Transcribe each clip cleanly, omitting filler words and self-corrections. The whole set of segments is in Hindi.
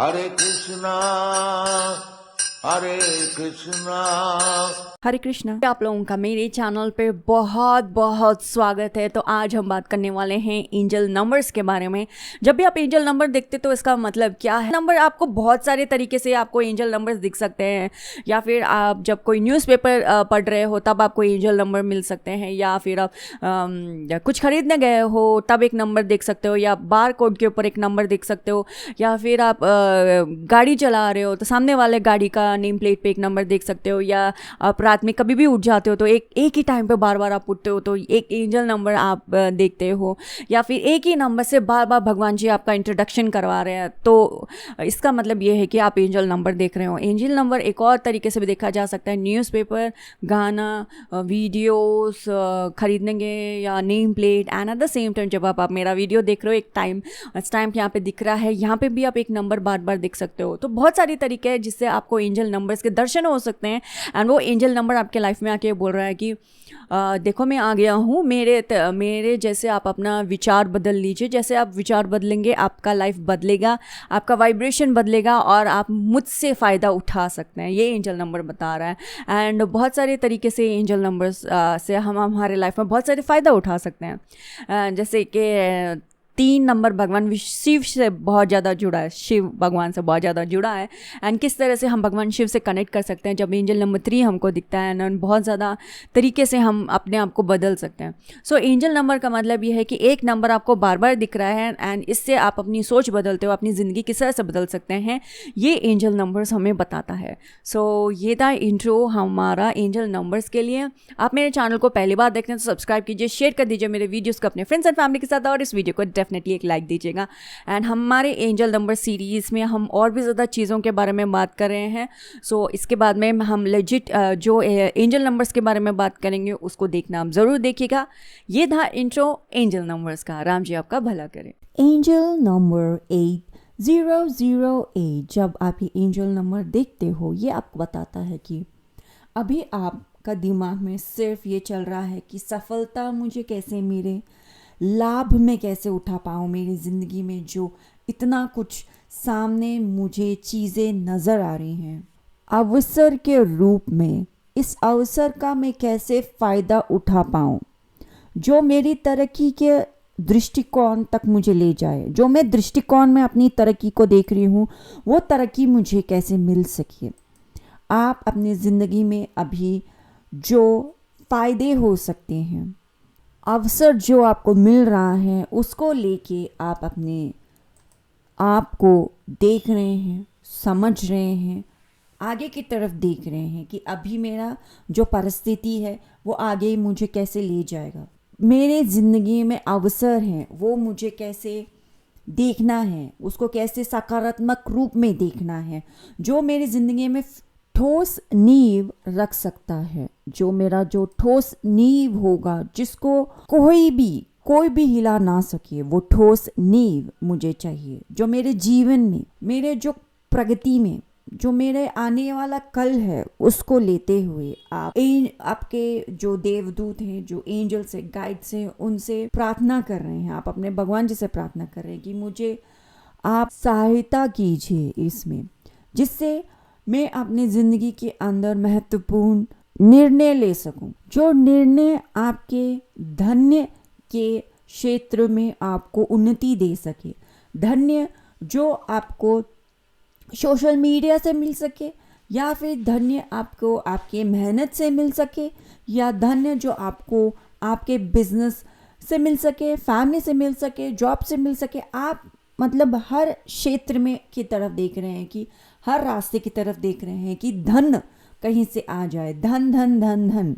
हरे कृष्णा हरे कृष्णा। हरे कृष्णा। आप लोगों का मेरे चैनल पे बहुत बहुत स्वागत है। तो आज हम बात करने वाले हैं एंजल नंबर्स के बारे में। जब भी आप एंजल नंबर देखते तो इसका मतलब क्या है। नंबर आपको बहुत सारे तरीके से आपको एंजल नंबर्स दिख सकते हैं, या फिर आप जब कोई न्यूज़पेपर पढ़ रहे हो तब आपको एंजल नंबर मिल सकते हैं, या फिर आप कुछ खरीदने गए हो तब एक नंबर देख सकते हो, या बार कोड के ऊपर एक नंबर देख सकते हो, या फिर आप गाड़ी चला रहे हो तो सामने वाले गाड़ी का नेम प्लेट पे एक नंबर देख सकते हो, या आप रात में कभी भी उठ जाते हो तो एक ही टाइम पे बार बार आप उठते हो तो एक एंजल नंबर आप देखते हो, या फिर एक ही नंबर से बार बार भगवान जी आपका इंट्रोडक्शन करवा रहे हैं तो इसका मतलब ये है कि आप एंजल नंबर देख रहे हो। एंजल नंबर एक और तरीके से भी देखा जा सकता है, न्यूज़पेपर, गाना, वीडियोस खरीदेंगे या name plate. And at the same time जब आप मेरा वीडियो देख रहे हो, एक स्टैम्प यहाँ पे दिख रहा है, यहाँ पे भी आप एक नंबर बार बार देख सकते हो। तो बहुत सारी तरीके हैं जिससे आपको एंजल नंबर्स के दर्शन हो सकते हैं। एंड वो एंजल नंबर आपके लाइफ में आके बोल रहा है कि देखो मैं आ गया हूँ, मेरे जैसे आप अपना विचार बदल लीजिए। जैसे आप विचार बदलेंगे आपका लाइफ बदलेगा, आपका वाइब्रेशन बदलेगा और आप मुझसे फ़ायदा उठा सकते हैं, ये एंजल नंबर बता रहा है। एंड बहुत सारे तरीके से एंजल नंबर्स से हम हमारे लाइफ में बहुत सारे फ़ायदा उठा सकते हैं। जैसे कि 3 नंबर भगवान शिव से बहुत ज़्यादा जुड़ा है, शिव भगवान से बहुत ज़्यादा जुड़ा है। एंड किस तरह से हम भगवान शिव से कनेक्ट कर सकते हैं जब एंजल नंबर 3 हमको दिखता है, एंड बहुत ज़्यादा तरीके से हम अपने आप को बदल सकते हैं। सो एंजल नंबर का मतलब ये है कि एक नंबर आपको बार बार दिख रहा है एंड इससे आप अपनी सोच बदलते हो, अपनी ज़िंदगी किस तरह से बदल सकते हैं, ये एंजल नंबर्स हमें बताता है। सो ये था इंट्रो हमारा एंजल नंबर्स के लिए। आप मेरे चैनल को पहली बार देख रहे हैं तो सब्सक्राइब कीजिए, शेयर कर दीजिए मेरे वीडियोज़ को अपने फ्रेंड्स एंड फैमिली के साथ, और इस वीडियो को डेफिनेटली एक लाइक दीजिएगा। एंड हमारे एंजल नंबर सीरीज़ में हम और भी ज़्यादा चीज़ों के बारे में बात कर रहे हैं। सो इसके बाद में हम लेजिट जो एंजल नंबर्स के बारे में बात करेंगे उसको देखना आप ज़रूर देखिएगा। ये था इंट्रो एंजल नंबर्स का। राम जी आपका भला करें। Angel number 8008। जब आप ये एंजल नंबर देखते हो, ये आपको बताता है कि अभी आपका दिमाग में सिर्फ ये चल रहा है कि सफलता मुझे कैसे मिले, लाभ मैं कैसे उठा पाऊँ मेरी ज़िंदगी में, जो इतना कुछ सामने मुझे चीज़ें नज़र आ रही हैं अवसर के रूप में। इस अवसर का मैं कैसे फ़ायदा उठा पाऊँ जो मेरी तरक्की के दृष्टिकोण तक मुझे ले जाए, जो मैं दृष्टिकोण में अपनी तरक्की को देख रही हूँ वो तरक्की मुझे कैसे मिल सके। आप अपनी ज़िंदगी में अभी जो फ़ायदे हो सकते हैं, अवसर जो आपको मिल रहा है, उसको लेके आप अपने आप को देख रहे हैं, समझ रहे हैं, आगे की तरफ देख रहे हैं कि अभी मेरा जो परिस्थिति है वो आगे मुझे कैसे ले जाएगा। मेरे ज़िंदगी में अवसर हैं, वो मुझे कैसे देखना है, उसको कैसे सकारात्मक रूप में देखना है, जो मेरी ज़िंदगी में ठोस नींव रख सकता है, जो मेरा जो ठोस नींव होगा, जिसको कोई भी हिला ना सके, वो ठोस नींव मुझे चाहिए, जो मेरे जीवन में, मेरे जो प्रगति में, जो मेरे आने वाला कल है उसको लेते हुए आप आपके जो देवदूत हैं, जो एंजल्स हैं, गाइड्स हैं, उनसे प्रार्थना कर रहे हैं। आप अपने भगवान जी से प्रार्थना कर रहे हैं कि मुझे आप सहायता कीजिए इसमें, जिससे मैं अपनी ज़िंदगी के अंदर महत्वपूर्ण निर्णय ले सकूं, जो निर्णय आपके धन्य के क्षेत्र में आपको उन्नति दे सके, धन्य जो आपको सोशल मीडिया से मिल सके, या फिर धन्य आपको आपके मेहनत से मिल सके, या धन्य जो आपको आपके बिजनेस से मिल सके, फैमिली से मिल सके, जॉब से मिल सके। आप मतलब हर क्षेत्र में की तरफ देख रहे हैं, कि हर रास्ते की तरफ देख रहे हैं कि धन कहीं से आ जाए, धन धन धन धन।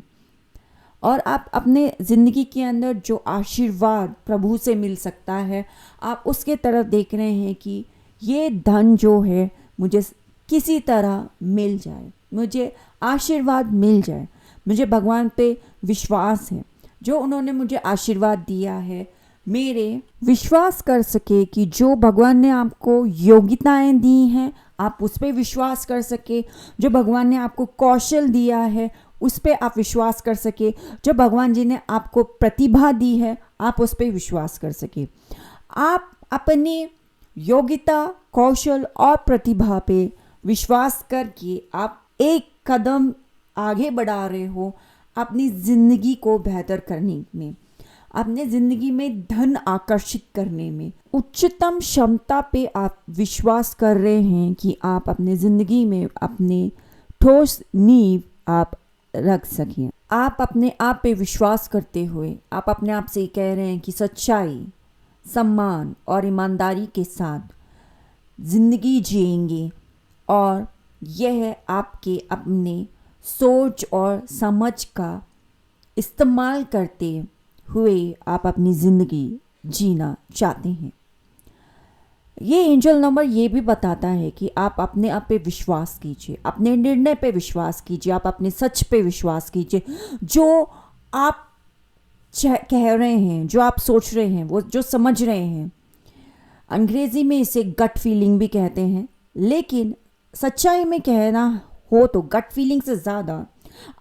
और आप अपने ज़िंदगी के अंदर जो आशीर्वाद प्रभु से मिल सकता है, आप उसके तरफ देख रहे हैं कि ये धन जो है मुझे किसी तरह मिल जाए, मुझे आशीर्वाद मिल जाए। मुझे भगवान पे विश्वास है, जो उन्होंने मुझे आशीर्वाद दिया है, मेरे विश्वास कर सके कि जो भगवान ने आपको योग्यताएं दी हैं आप उस पर विश्वास कर सके, जो भगवान ने आपको कौशल दिया है उस पर आप विश्वास कर सके, जो भगवान जी ने आपको प्रतिभा दी है आप उस पर विश्वास कर सके। आप अपने योग्यता, कौशल और प्रतिभा पे विश्वास करके आप एक कदम आगे बढ़ा रहे हो अपनी ज़िंदगी को बेहतर करने में, अपने ज़िंदगी में धन आकर्षित करने में। उच्चतम क्षमता पे आप विश्वास कर रहे हैं कि आप अपने ज़िंदगी में अपने ठोस नींव आप रख सकें। आप अपने आप पे विश्वास करते हुए आप अपने आप से कह रहे हैं कि सच्चाई, सम्मान और ईमानदारी के साथ ज़िंदगी जिएंगे और यह आपके अपने सोच और समझ का इस्तेमाल करते हुए आप अपनी ज़िंदगी जीना चाहते हैं। ये एंजल नंबर ये भी बताता है कि आप अपने आप पे विश्वास कीजिए, अपने निर्णय पे विश्वास कीजिए, आप अपने सच पे विश्वास कीजिए। जो आप कह रहे हैं, जो आप सोच रहे हैं, वो जो समझ रहे हैं, अंग्रेज़ी में इसे गट फीलिंग भी कहते हैं, लेकिन सच्चाई में कहना हो तो गट फीलिंग से ज़्यादा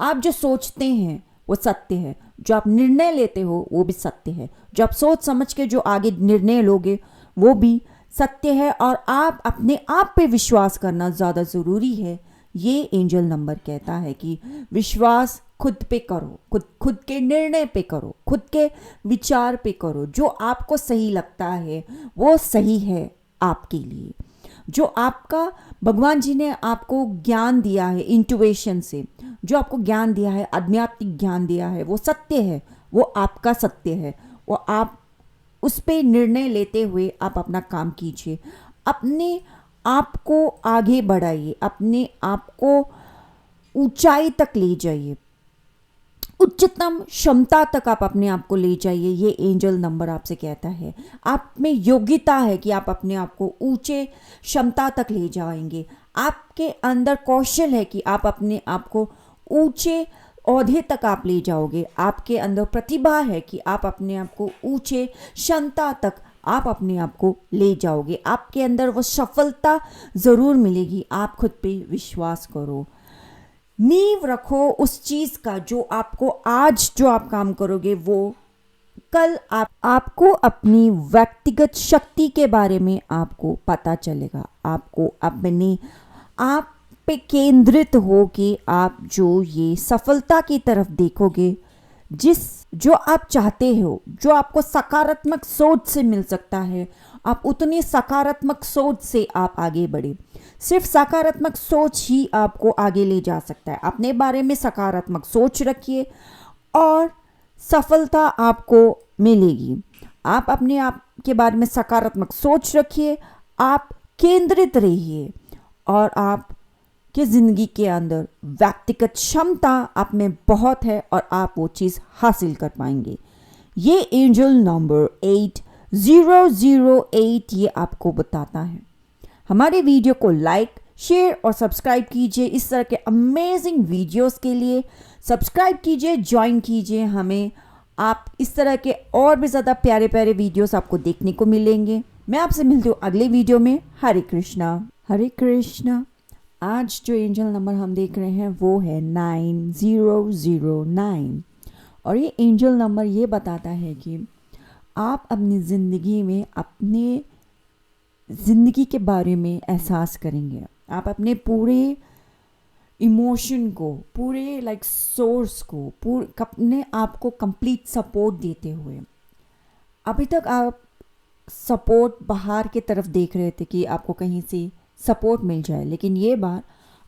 आप जो सोचते हैं वो सत्य है, जो आप निर्णय लेते हो वो भी सत्य है, जो आप सोच समझ के जो आगे निर्णय लोगे वो भी सत्य है, और आप अपने आप पे विश्वास करना ज़्यादा ज़रूरी है। ये एंजल नंबर कहता है कि विश्वास खुद पे करो, खुद के निर्णय पे करो, खुद के विचार पे करो। जो आपको सही लगता है वो सही है आपके लिए। जो आपका भगवान जी ने आपको ज्ञान दिया है इंट्यूशन से, जो आपको ज्ञान दिया है, आध्यात्मिक ज्ञान दिया है, वो सत्य है, वो आपका सत्य है। वो आप उस पे निर्णय लेते हुए आप अपना काम कीजिए, अपने आप को आगे बढ़ाइए, अपने आप को ऊंचाई तक ले जाइए, उच्चतम क्षमता तक आप अपने आप को ले जाइए। ये एंजल नंबर आपसे कहता है आप में योग्यता है कि आप अपने आप को ऊंचे क्षमता तक ले जाएंगे। आपके अंदर कौशल है कि आप अपने आप को ऊंचे ओहदे तक आप ले जाओगे। आपके अंदर प्रतिभा है कि आप अपने आप को ऊंचे क्षमता तक आप अपने आप को ले जाओगे। आपके अंदर वो सफलता ज़रूर मिलेगी। आप खुद पे विश्वास करो, नींव रखो उस चीज़ का जो आपको आज जो आप काम करोगे वो कल आपको अपनी व्यक्तिगत शक्ति के बारे में आपको पता चलेगा। आपको अपने आप पे केंद्रित हो कि आप जो ये सफलता की तरफ देखोगे, जो आप चाहते हो, जो आपको सकारात्मक सोच से मिल सकता है, आप उतनी सकारात्मक सोच से आप आगे बढ़े। सिर्फ सकारात्मक सोच ही आपको आगे ले जा सकता है। अपने बारे में सकारात्मक सोच रखिए और सफलता आपको मिलेगी। आप अपने आप के बारे में सकारात्मक सोच रखिए, आप केंद्रित रहिए और आप कि ज़िंदगी के अंदर व्यक्तिगत क्षमता आप में बहुत है और आप वो चीज़ हासिल कर पाएंगे। ये एंजल नंबर 8008 ये आपको बताता है। हमारे वीडियो को लाइक, शेयर और सब्सक्राइब कीजिए। इस तरह के अमेजिंग वीडियोस के लिए सब्सक्राइब कीजिए, ज्वाइन कीजिए हमें। आप इस तरह के और भी ज़्यादा प्यारे प्यारे वीडियोस आपको देखने को मिलेंगे। मैं आपसे मिलती हूँ अगले वीडियो में। हरे कृष्णा, हरे कृष्णा। आज जो एंजल नंबर हम देख रहे हैं वो है 9009 और ये एंजल नंबर ये बताता है कि आप अपनी ज़िंदगी में अपने ज़िंदगी के बारे में एहसास करेंगे। आप अपने पूरे इमोशन को, पूरे सोर्स को, अपने आप को कंप्लीट सपोर्ट देते हुए, अभी तक आप सपोर्ट बाहर की तरफ देख रहे थे कि आपको कहीं से सपोर्ट मिल जाए, लेकिन ये बार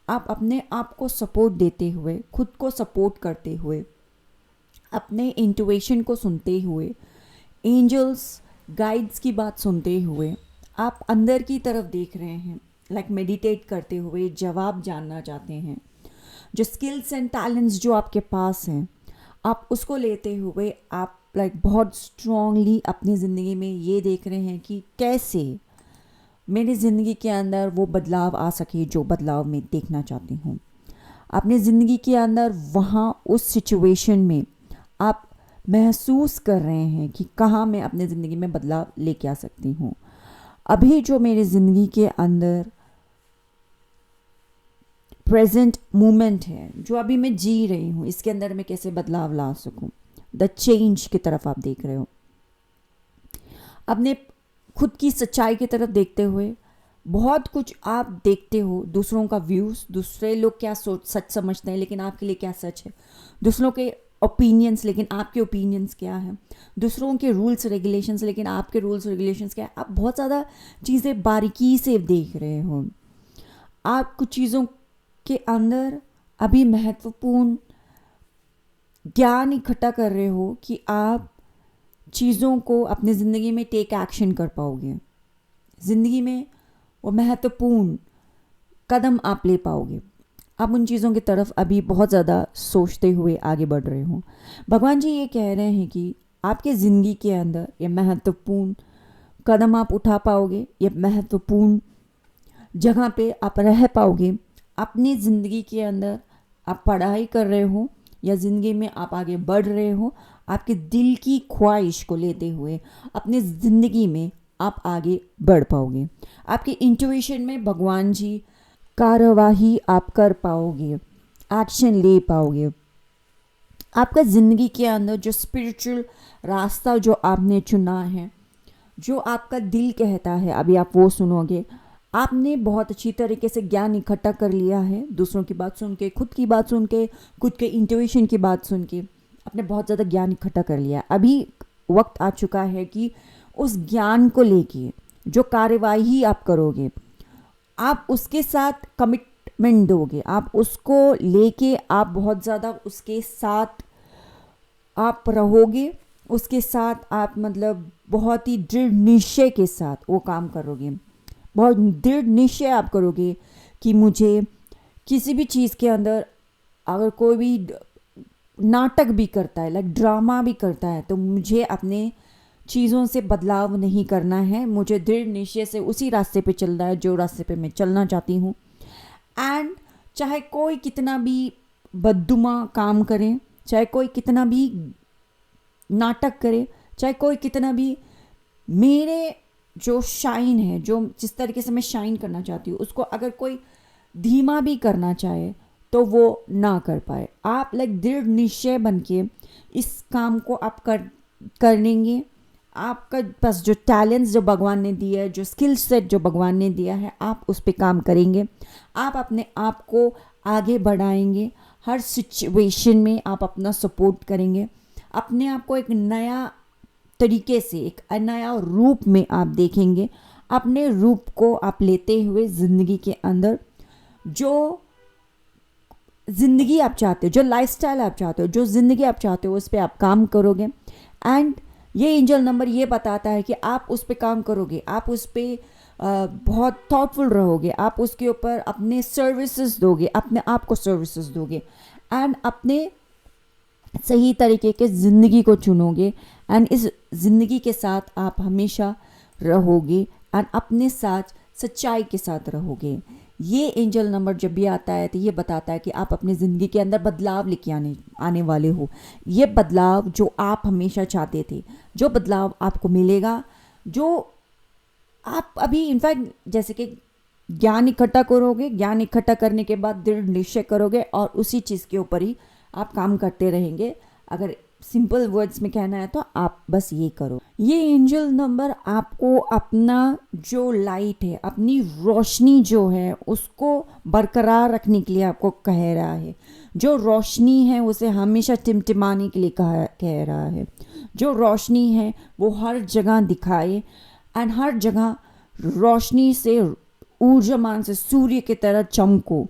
आप अपने आप को सपोर्ट देते हुए, खुद को सपोर्ट करते हुए, अपने इंट्यूशन को सुनते हुए, एंजल्स गाइड्स की बात सुनते हुए आप अंदर की तरफ देख रहे हैं। मेडिटेट करते हुए जवाब जानना चाहते हैं। जो स्किल्स एंड टैलेंट्स जो आपके पास हैं, आप उसको लेते हुए आप बहुत स्ट्रांगली अपनी ज़िंदगी में ये देख रहे हैं कि कैसे मेरी ज़िंदगी के अंदर वो बदलाव आ सके जो बदलाव मैं देखना चाहती हूँ। अपनी ज़िंदगी के अंदर वहाँ उस सिचुएशन में आप महसूस कर रहे हैं कि कहाँ मैं अपनी ज़िंदगी में बदलाव लेके आ सकती हूँ। अभी जो मेरी ज़िंदगी के अंदर प्रेजेंट मोमेंट है, जो अभी मैं जी रही हूँ, इसके अंदर मैं कैसे बदलाव ला सकूँ। द चेंज की तरफ आप देख रहे हो। अपने खुद की सच्चाई की तरफ देखते हुए बहुत कुछ आप देखते हो, दूसरों का व्यूज़, दूसरे लोग क्या सोच सच समझते हैं लेकिन आपके लिए क्या सच है, दूसरों के ओपिनियंस लेकिन आपके ओपिनियंस क्या है, दूसरों के रूल्स रेगुलेशंस लेकिन आपके रूल्स रेगुलेशंस क्या है। आप बहुत ज़्यादा चीज़ें बारीकी से देख रहे हो। आप कुछ चीज़ों के अंदर अभी महत्वपूर्ण ज्ञान इकट्ठा कर रहे हो कि आप चीज़ों को अपनी ज़िंदगी में टेक एक्शन कर पाओगे, ज़िंदगी में वो महत्वपूर्ण कदम आप ले पाओगे। आप उन चीज़ों की तरफ अभी बहुत ज़्यादा सोचते हुए आगे बढ़ रहे हो। भगवान जी ये कह रहे हैं कि आपके ज़िंदगी के अंदर ये महत्वपूर्ण कदम आप उठा पाओगे, ये महत्वपूर्ण जगह पे आप रह पाओगे। अपनी ज़िंदगी के अंदर आप पढ़ाई कर रहे हो या ज़िंदगी में आप आगे बढ़ रहे हो, आपके दिल की ख्वाहिश को लेते हुए अपनी ज़िंदगी में आप आगे बढ़ पाओगे। आपके इंट्यूशन में भगवान जी कार्यवाही आप कर पाओगे, एक्शन ले पाओगे। आपका ज़िंदगी के अंदर जो स्पिरिचुअल रास्ता जो आपने चुना है, जो आपका दिल कहता है, अभी आप वो सुनोगे। आपने बहुत अच्छी तरीके से ज्ञान इकट्ठा कर लिया है, दूसरों की बात सुन के, खुद की बात सुन के, खुद के इंट्यूशन की बात सुन के आपने बहुत ज़्यादा ज्ञान इकट्ठा कर लिया है। अभी वक्त आ चुका है कि उस ज्ञान को लेके जो कार्यवाही आप करोगे, आप उसके साथ कमिटमेंट दोगे, आप उसको लेके आप बहुत ज़्यादा उसके साथ आप रहोगे, उसके साथ आप मतलब बहुत ही दृढ़ निश्चय के साथ वो काम करोगे। बहुत दृढ़ निश्चय आप करोगे कि मुझे किसी भी चीज़ के अंदर अगर कोई भी नाटक भी करता है, लाइक ड्रामा भी करता है, तो मुझे अपने चीज़ों से बदलाव नहीं करना है। मुझे दृढ़ निश्चय से उसी रास्ते पे चलना है जो रास्ते पे मैं चलना चाहती हूँ। एंड चाहे कोई कितना भी बददुमा काम करे, चाहे कोई कितना भी नाटक करे, चाहे कोई कितना भी मेरे जो शाइन है, जो जिस तरीके से मैं शाइन करना चाहती हूँ, उसको अगर कोई धीमा भी करना चाहे तो वो ना कर पाए। आप लाइक दृढ़ निश्चय बन के इस काम को आप कर लेंगे। आपका पास जो टैलेंट्स जो भगवान ने दिया है, जो स्किल सेट जो भगवान ने दिया है, आप उस पर काम करेंगे। आप अपने आप को आगे बढ़ाएंगे, हर सिचुएशन में आप अपना सपोर्ट करेंगे, अपने आप को एक नया तरीके से, एक नया रूप में आप देखेंगे। अपने रूप को आप लेते हुए ज़िंदगी के अंदर जो ज़िंदगी आप चाहते हो, जो लाइफस्टाइल आप चाहते हो, जो ज़िंदगी आप चाहते हो, उस पर आप काम करोगे। एंड ये एंजल नंबर ये बताता है कि आप उस पर काम करोगे, आप उस पर बहुत थॉटफुल रहोगे, आप उसके ऊपर अपने सर्विसेज दोगे, अपने आप को सर्विसेज दोगे एंड अपने सही तरीके के ज़िंदगी को चुनोगे। एंड इस ज़िंदगी के साथ आप हमेशा रहोगे एंड अपने साथ सच्चाई के साथ रहोगे। ये एंजल नंबर जब भी आता है तो ये बताता है कि आप अपनी ज़िंदगी के अंदर बदलाव लेके आने वाले हो। ये बदलाव जो आप हमेशा चाहते थे, जो बदलाव आपको मिलेगा, जो आप अभी इनफैक्ट जैसे कि ज्ञान इकट्ठा करोगे, ज्ञान इकट्ठा करने के बाद दृढ़ निश्चय करोगे और उसी चीज़ के ऊपर ही आप काम करते रहेंगे। अगर सिंपल वर्ड्स में कहना है तो आप बस ये करो। ये एंजल नंबर आपको अपना जो लाइट है, अपनी रोशनी जो है, उसको बरकरार रखने के लिए आपको कह रहा है। जो रोशनी है उसे हमेशा टिमटिमाने के लिए कह रहा है। जो रोशनी है वो हर जगह दिखाए एंड हर जगह रोशनी से, ऊर्जामान से सूर्य की तरह चमको,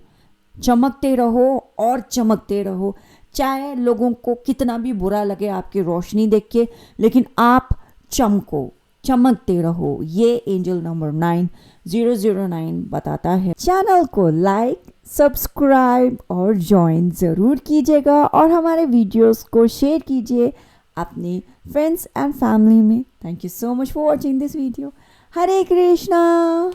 चमकते रहो और चमकते रहो। चाहे लोगों को कितना भी बुरा लगे आपकी रोशनी देख के, लेकिन आप चमको, चमकते रहो। ये एंजल नंबर 9009 बताता है। चैनल को लाइक, सब्सक्राइब और ज्वाइन ज़रूर कीजिएगा और हमारे वीडियोस को शेयर कीजिए अपने फ्रेंड्स एंड फैमिली में। Thank you so much for watching this video. Hare Krishna.